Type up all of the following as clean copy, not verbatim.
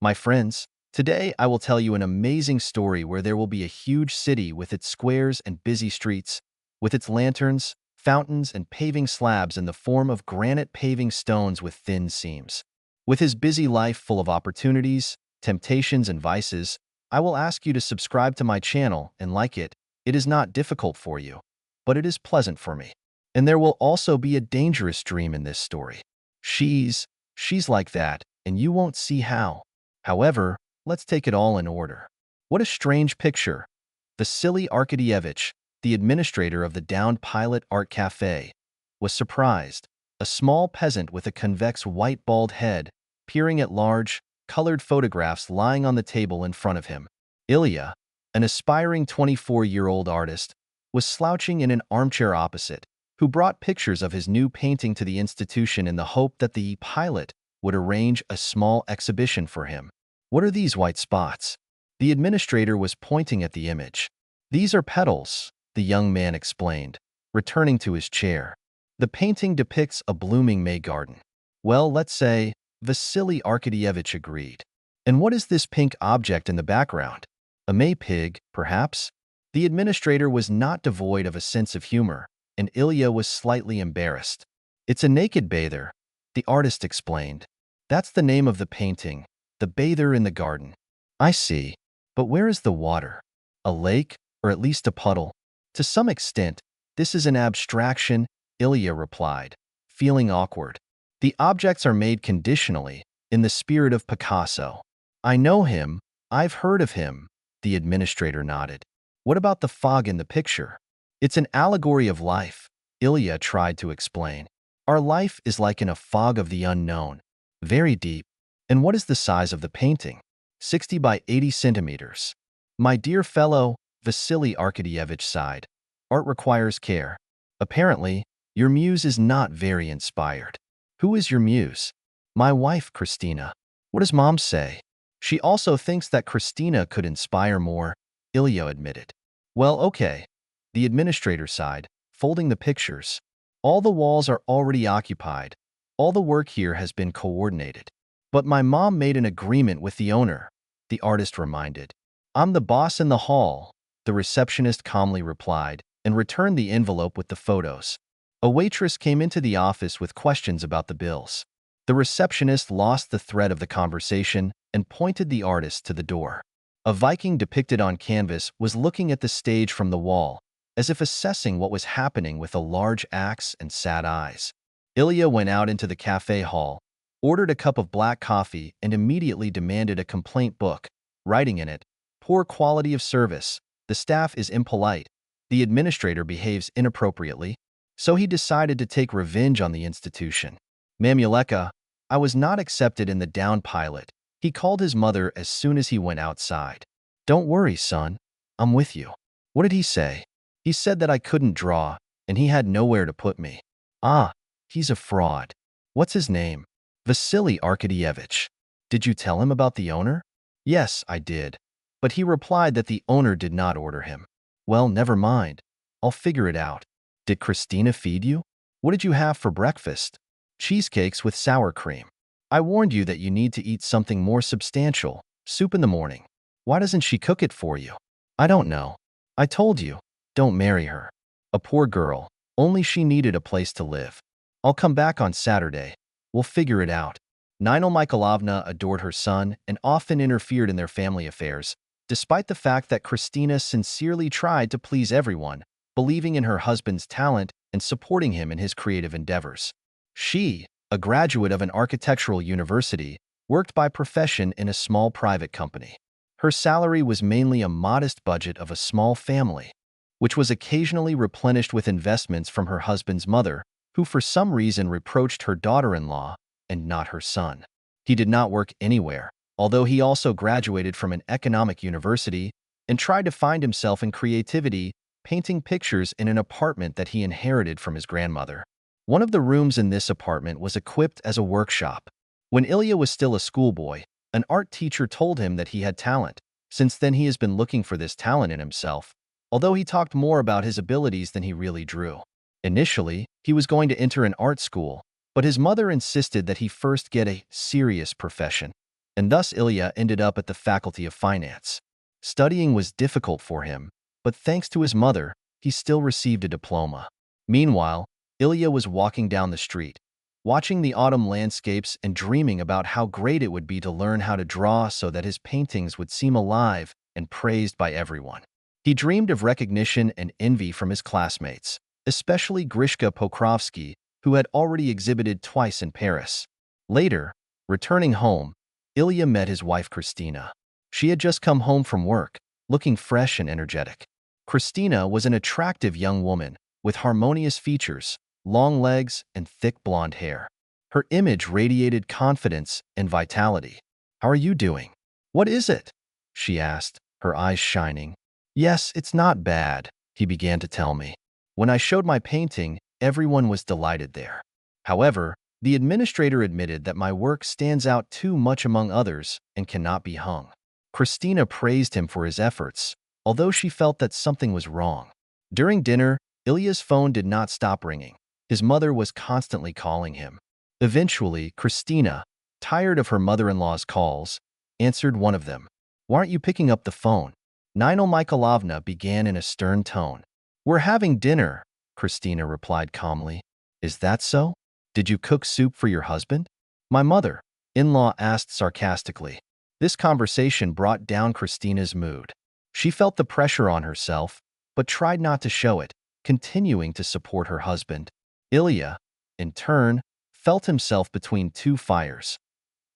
My friends, today I will tell you an amazing story where there will be a huge city with its squares and busy streets, with its lanterns, fountains, and paving slabs in the form of granite paving stones with thin seams. With his busy life full of opportunities, temptations, and vices, I will ask you to subscribe to my channel and like it. It is not difficult for you, but it is pleasant for me. And there will also be a dangerous dream in this story. She's, she's like that, and you won't see how. However, let's take it all in order. What a strange picture. Vasily Arkadyevich, the administrator of the downed Pilot Art Cafe, was surprised. A small peasant with a convex white bald head, peering at large, colored photographs lying on the table in front of him. Ilya, an aspiring 24-year-old artist, was slouching in an armchair opposite, who brought pictures of his new painting to the institution in the hope that the pilot would arrange a small exhibition for him. What are these white spots? The administrator was pointing at the image. These are petals, the young man explained, returning to his chair. The painting depicts a blooming May garden. Well, let's say, Vasily Arkadyevich agreed. And what is this pink object in the background? A May pig, perhaps? The administrator was not devoid of a sense of humor, and Ilya was slightly embarrassed. It's a naked bather, the artist explained. That's the name of the painting, the bather in the garden. I see. But where is the water? A lake, or at least a puddle? To some extent, this is an abstraction, Ilya replied, feeling awkward. The objects are made conditionally, in the spirit of Picasso. I know him, I've heard of him, the administrator nodded. What about the fog in the picture? It's an allegory of life, Ilya tried to explain. Our life is like in a fog of the unknown, very deep. And what is the size of the painting? 60 by 80 centimeters. My dear fellow, Vasily Arkadyevich sighed. Art requires care. Apparently, your muse is not very inspired. Who is your muse? My wife, Christina. What does Mom say? She also thinks that Christina could inspire more, Ilya admitted. Well, okay. The administrator sighed, folding the pictures. All the walls are already occupied. All the work here has been coordinated. But my mom made an agreement with the owner, the artist reminded. I'm the boss in the hall, the receptionist calmly replied, and returned the envelope with the photos. A waitress came into the office with questions about the bills. The receptionist lost the thread of the conversation and pointed the artist to the door. A Viking depicted on canvas was looking at the stage from the wall, as if assessing what was happening with a large axe and sad eyes. Ilya went out into the cafe hall, ordered a cup of black coffee, and immediately demanded a complaint book, writing in it, "Poor quality of service, the staff is impolite, the administrator behaves inappropriately." So he decided to take revenge on the institution. Mamuleka, I was not accepted in the down pilot, he called his mother as soon as he went outside. Don't worry, son, I'm with you. What did he say? He said that I couldn't draw, and he had nowhere to put me. Ah, he's a fraud. What's his name? Vasily Arkadyevich. Did you tell him about the owner? Yes, I did. But he replied that the owner did not order him. Well, never mind. I'll figure it out. Did Christina feed you? What did you have for breakfast? Cheesecakes with sour cream. I warned you that you need to eat something more substantial, soup in the morning. Why doesn't she cook it for you? I don't know. I told you, don't marry her. A poor girl, only she needed a place to live. I'll come back on Saturday. We'll figure it out. Nina Mikhailovna adored her son and often interfered in their family affairs, despite the fact that Christina sincerely tried to please everyone, believing in her husband's talent and supporting him in his creative endeavors. She, a graduate of an architectural university, worked by profession in a small private company. Her salary was mainly a modest budget of a small family, which was occasionally replenished with investments from her husband's mother, who for some reason reproached her daughter-in-law and not her son. He did not work anywhere, although he also graduated from an economic university and tried to find himself in creativity, painting pictures in an apartment that he inherited from his grandmother. One of the rooms in this apartment was equipped as a workshop. When Ilya was still a schoolboy, an art teacher told him that he had talent. Since then, he has been looking for this talent in himself, although he talked more about his abilities than he really drew. Initially, he was going to enter an art school, but his mother insisted that he first get a serious profession. and thus Ilya ended up at the Faculty of Finance. Studying was difficult for him, but thanks to his mother, he still received a diploma. Meanwhile, Ilya was walking down the street, watching the autumn landscapes and dreaming about how great it would be to learn how to draw so that his paintings would seem alive and praised by everyone. He dreamed of recognition and envy from his classmates, especially Grishka Pokrovsky, who had already exhibited twice in Paris. Later, returning home, Ilya met his wife Christina. She had just come home from work, looking fresh and energetic. Christina was an attractive young woman with harmonious features, long legs, and thick blonde hair. Her image radiated confidence and vitality. "How are you doing?" "What is it?" she asked, her eyes shining. "Yes, it's not bad," he began to tell me. "When I showed my painting, everyone was delighted there. However, the administrator admitted that my work stands out too much among others and cannot be hung." Christina praised him for his efforts, although she felt that something was wrong. During dinner, Ilya's phone did not stop ringing. His mother was constantly calling him. Eventually, Christina, tired of her mother-in-law's calls, answered one of them. "Why aren't you picking up the phone?" Nina Mikhailovna began in a stern tone. "We're having dinner," Christina replied calmly. "Is that so? Did you cook soup for your husband?" my mother-in-law asked sarcastically. This conversation brought down Christina's mood. She felt the pressure on herself, but tried not to show it, continuing to support her husband. Ilya, in turn, felt himself between two fires.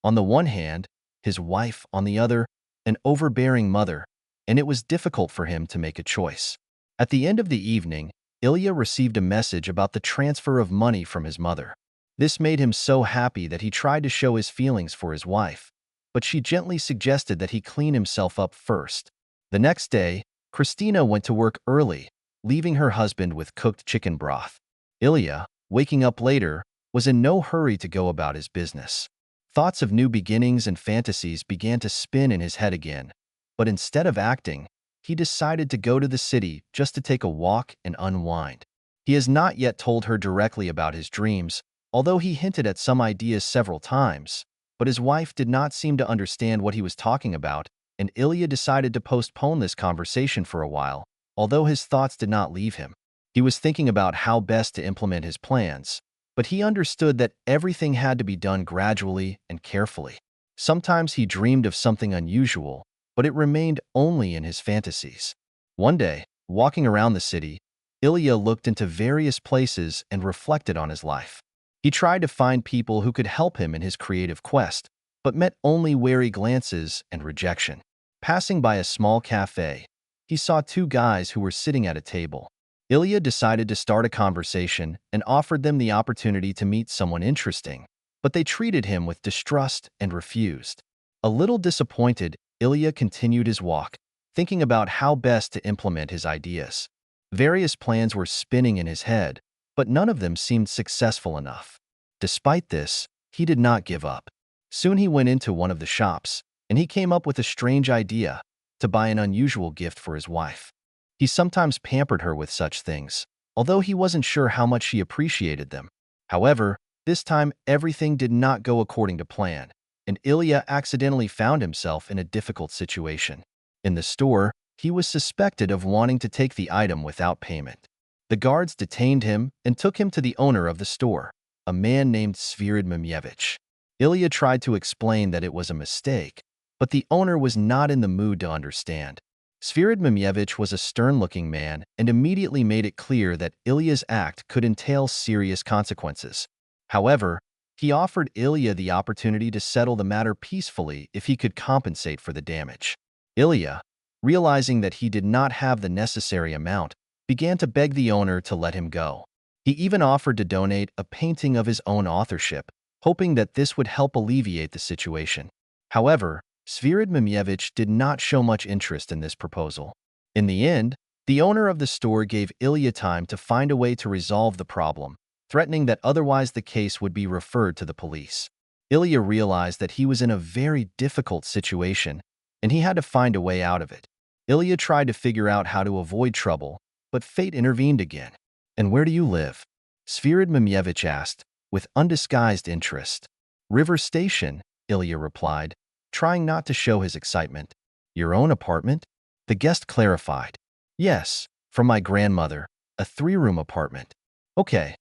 On the one hand, his wife, on the other, an overbearing mother, and it was difficult for him to make a choice. At the end of the evening, Ilya received a message about the transfer of money from his mother. This made him so happy that he tried to show his feelings for his wife, but she gently suggested that he clean himself up first. The next day, Christina went to work early, leaving her husband with cooked chicken broth. Ilya, waking up later, was in no hurry to go about his business. Thoughts of new beginnings and fantasies began to spin in his head again, but instead of acting, he decided to go to the city just to take a walk and unwind. He has not yet told her directly about his dreams, although he hinted at some ideas several times, but his wife did not seem to understand what he was talking about, and Ilya decided to postpone this conversation for a while, although his thoughts did not leave him. He was thinking about how best to implement his plans, but he understood that everything had to be done gradually and carefully. Sometimes he dreamed of something unusual, but it remained only in his fantasies. One day, walking around the city, Ilya looked into various places and reflected on his life. He tried to find people who could help him in his creative quest, but met only wary glances and rejection. Passing by a small cafe, he saw two guys who were sitting at a table. Ilya decided to start a conversation and offered them the opportunity to meet someone interesting, but they treated him with distrust and refused. A little disappointed, Ilya continued his walk, thinking about how best to implement his ideas. Various plans were spinning in his head, but none of them seemed successful enough. Despite this, he did not give up. Soon he went into one of the shops, and he came up with a strange idea to buy an unusual gift for his wife. He sometimes pampered her with such things, although he wasn't sure how much she appreciated them. However, this time everything did not go according to plan, and Ilya accidentally found himself in a difficult situation. In the store, he was suspected of wanting to take the item without payment. The guards detained him and took him to the owner of the store, a man named Svirid Mamievich. Ilya tried to explain that it was a mistake, but the owner was not in the mood to understand. Svirid Mamievich was a stern-looking man and immediately made it clear that Ilya's act could entail serious consequences. However, he offered Ilya the opportunity to settle the matter peacefully if he could compensate for the damage. Ilya, realizing that he did not have the necessary amount, began to beg the owner to let him go. He even offered to donate a painting of his own authorship, hoping that this would help alleviate the situation. However, Svirid Mamievich did not show much interest in this proposal. In the end, the owner of the store gave Ilya time to find a way to resolve the problem, threatening that otherwise the case would be referred to the police. Ilya realized that he was in a very difficult situation, and he had to find a way out of it. Ilya tried to figure out how to avoid trouble, but fate intervened again. "And where do you live?" Svirid Mamievich asked, with undisguised interest. "River Station," Ilya replied, trying not to show his excitement. Your own apartment? The guest clarified. Yes, from my grandmother, a 3-room apartment. Okay.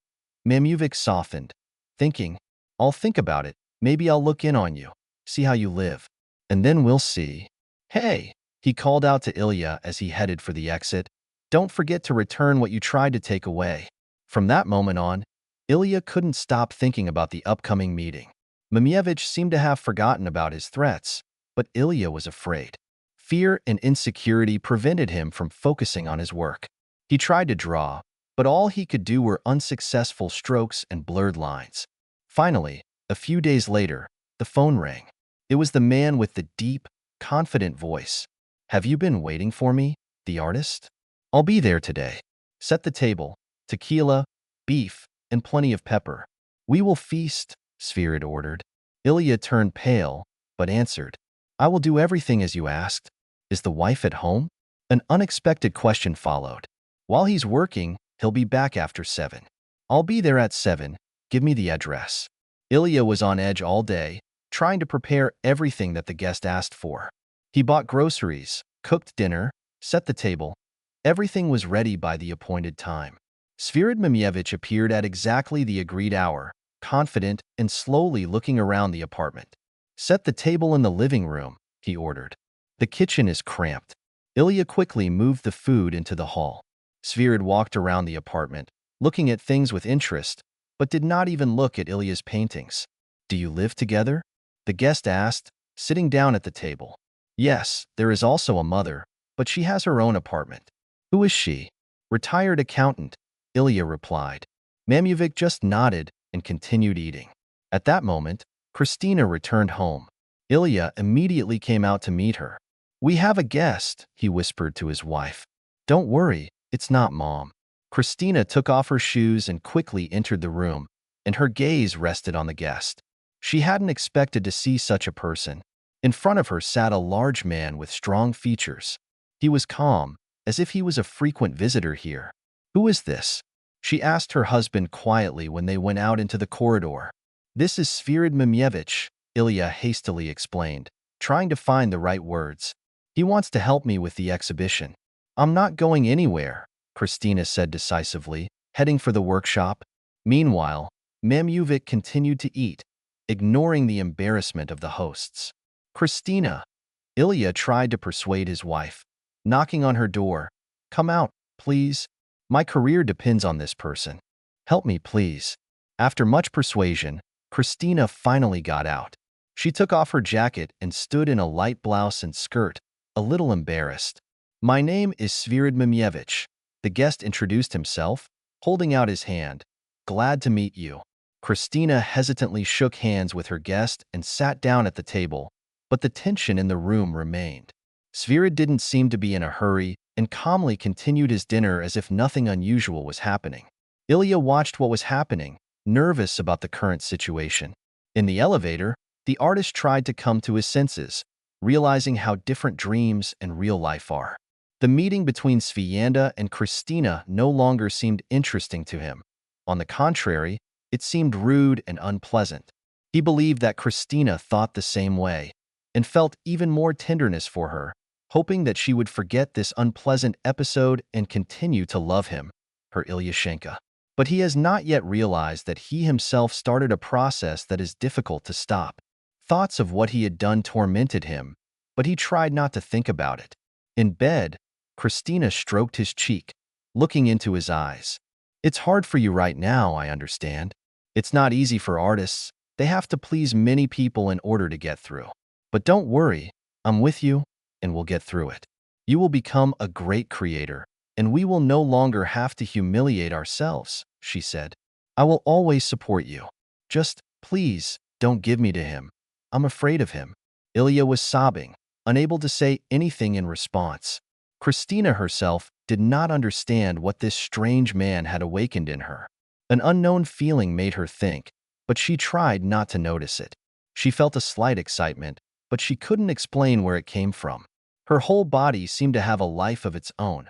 Mamuvik softened, thinking, I'll think about it. Maybe I'll look in on you, see how you live. And then we'll see. Hey, he called out to Ilya as he headed for the exit. Don't forget to return what you tried to take away. From that moment on, Ilya couldn't stop thinking about the upcoming meeting. Mamievich seemed to have forgotten about his threats, but Ilya was afraid. Fear and insecurity prevented him from focusing on his work. He tried to draw, but all he could do were unsuccessful strokes and blurred lines. Finally, a few days later, the phone rang. It was the man with the deep, confident voice. Have you been waiting for me, the artist? I'll be there today. Set the table, tequila, beef, and plenty of pepper. We will feast, Svirid ordered. Ilya turned pale, but answered, I will do everything as you asked. Is the wife at home? An unexpected question followed. While he's working, he'll be back after 7. I'll be there at 7. Give me the address. Ilya was on edge all day, trying to prepare everything that the guest asked for. He bought groceries, cooked dinner, set the table. Everything was ready by the appointed time. Svirid Mamievich appeared at exactly the agreed hour, confident and slowly looking around the apartment. Set the table in the living room, he ordered. The kitchen is cramped. Ilya quickly moved the food into the hall. Svirid walked around the apartment, looking at things with interest, but did not even look at Ilya's paintings. Do you live together? The guest asked, sitting down at the table. Yes, there is also a mother, but she has her own apartment. Who is she? Retired accountant, Ilya replied. Mamuvik just nodded and continued eating. At that moment, Christina returned home. Ilya immediately came out to meet her. We have a guest, he whispered to his wife. Don't worry, it's not Mom. Christina took off her shoes and quickly entered the room, and her gaze rested on the guest. She hadn't expected to see such a person. In front of her sat a large man with strong features. He was calm, as if he was a frequent visitor here. Who is this? She asked her husband quietly when they went out into the corridor. This is Svirid Mamievich, Ilya hastily explained, trying to find the right words. He wants to help me with the exhibition. I'm not going anywhere, Christina said decisively, heading for the workshop. Meanwhile, Mamuvik continued to eat, ignoring the embarrassment of the hosts. Christina, Ilya tried to persuade his wife, knocking on her door. Come out, please. My career depends on this person. Help me, please. After much persuasion, Christina finally got out. She took off her jacket and stood in a light blouse and skirt, a little embarrassed. My name is Svirid Mamievich. The guest introduced himself, holding out his hand. Glad to meet you. Christina hesitantly shook hands with her guest and sat down at the table, but the tension in the room remained. Svirid didn't seem to be in a hurry and calmly continued his dinner as if nothing unusual was happening. Ilya watched what was happening, nervous about the current situation. In the elevator, the artist tried to come to his senses, realizing how different dreams and real life are. The meeting between Svianda and Christina no longer seemed interesting to him. On the contrary, it seemed rude and unpleasant. He believed that Christina thought the same way, and felt even more tenderness for her, hoping that she would forget this unpleasant episode and continue to love him, her Ilyushenka. But he has not yet realized that he himself started a process that is difficult to stop. Thoughts of what he had done tormented him, but he tried not to think about it. In bed, Christina stroked his cheek, looking into his eyes. It's hard for you right now, I understand. It's not easy for artists. They have to please many people in order to get through. But don't worry, I'm with you, and we'll get through it. You will become a great creator, and we will no longer have to humiliate ourselves, she said. I will always support you. Just, please, don't give me to him. I'm afraid of him. Ilya was sobbing, unable to say anything in response. Christina herself did not understand what this strange man had awakened in her. An unknown feeling made her think, but she tried not to notice it. She felt a slight excitement, but she couldn't explain where it came from. Her whole body seemed to have a life of its own.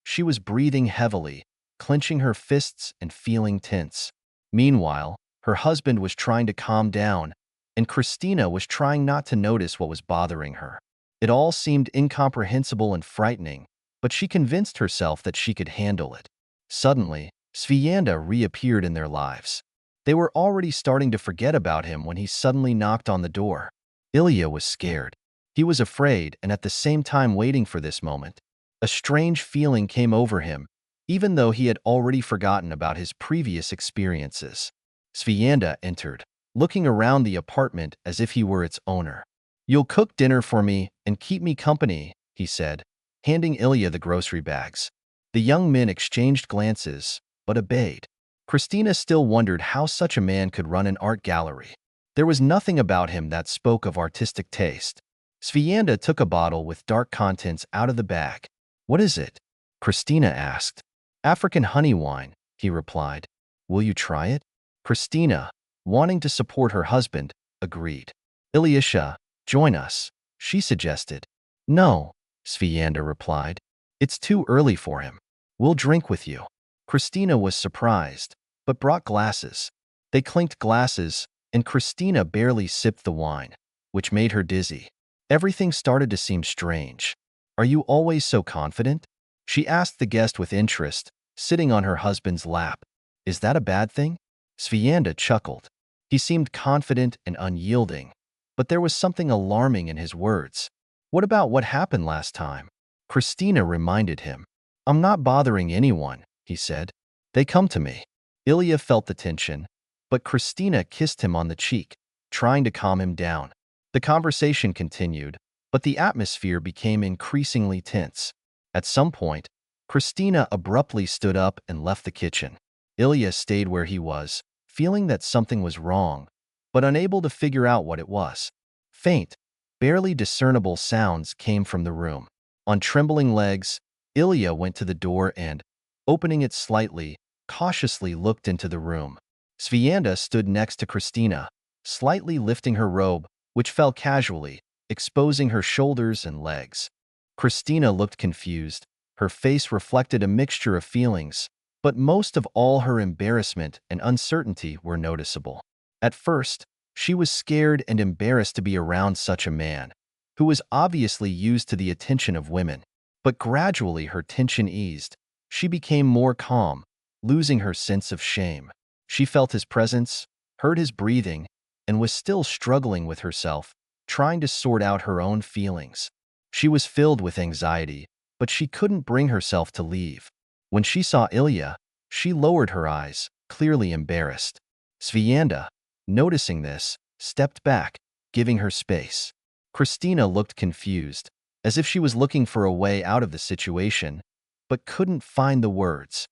She was breathing heavily, clenching her fists and feeling tense. Meanwhile, her husband was trying to calm down, and Christina was trying not to notice what was bothering her. It all seemed incomprehensible and frightening, but she convinced herself that she could handle it. Suddenly, Svianda reappeared in their lives. They were already starting to forget about him when he suddenly knocked on the door. Ilya was scared. He was afraid and at the same time waiting for this moment. A strange feeling came over him, even though he had already forgotten about his previous experiences. Svianda entered, looking around the apartment as if he were its owner. "You'll cook dinner for me and keep me company," he said, handing Ilya the grocery bags. The young men exchanged glances, but obeyed. Christina still wondered how such a man could run an art gallery. There was nothing about him that spoke of artistic taste. Svianda took a bottle with dark contents out of the bag. "What is it?" Christina asked. "African honey wine," he replied. "Will you try it?" Christina, wanting to support her husband, agreed. "Ilyusha, join us," she suggested. "No," Svianda replied. "It's too early for him. We'll drink with you." Christina was surprised, but brought glasses. They clinked glasses, and Christina barely sipped the wine, which made her dizzy. Everything started to seem strange. "Are you always so confident?" she asked the guest with interest, sitting on her husband's lap. "Is that a bad thing?" Svianda chuckled. He seemed confident and unyielding, but there was something alarming in his words. "What about what happened last time?" Christina reminded him. "I'm not bothering anyone," he said. "They come to me." Ilya felt the tension, but Christina kissed him on the cheek, trying to calm him down. The conversation continued, but the atmosphere became increasingly tense. At some point, Christina abruptly stood up and left the kitchen. Ilya stayed where he was, feeling that something was wrong, but unable to figure out what it was. Faint, barely discernible sounds came from the room. On trembling legs, Ilya went to the door and, opening it slightly, cautiously looked into the room. Svianda stood next to Christina, slightly lifting her robe, which fell casually, exposing her shoulders and legs. Christina looked confused. Her face reflected a mixture of feelings, but most of all her embarrassment and uncertainty were noticeable. At first, she was scared and embarrassed to be around such a man, who was obviously used to the attention of women. But gradually her tension eased. She became more calm, losing her sense of shame. She felt his presence, heard his breathing, and was still struggling with herself, trying to sort out her own feelings. She was filled with anxiety, but she couldn't bring herself to leave. When she saw Ilya, she lowered her eyes, clearly embarrassed. Svianda, noticing this, stepped back, giving her space. Christina looked confused, as if she was looking for a way out of the situation, but couldn't find the words.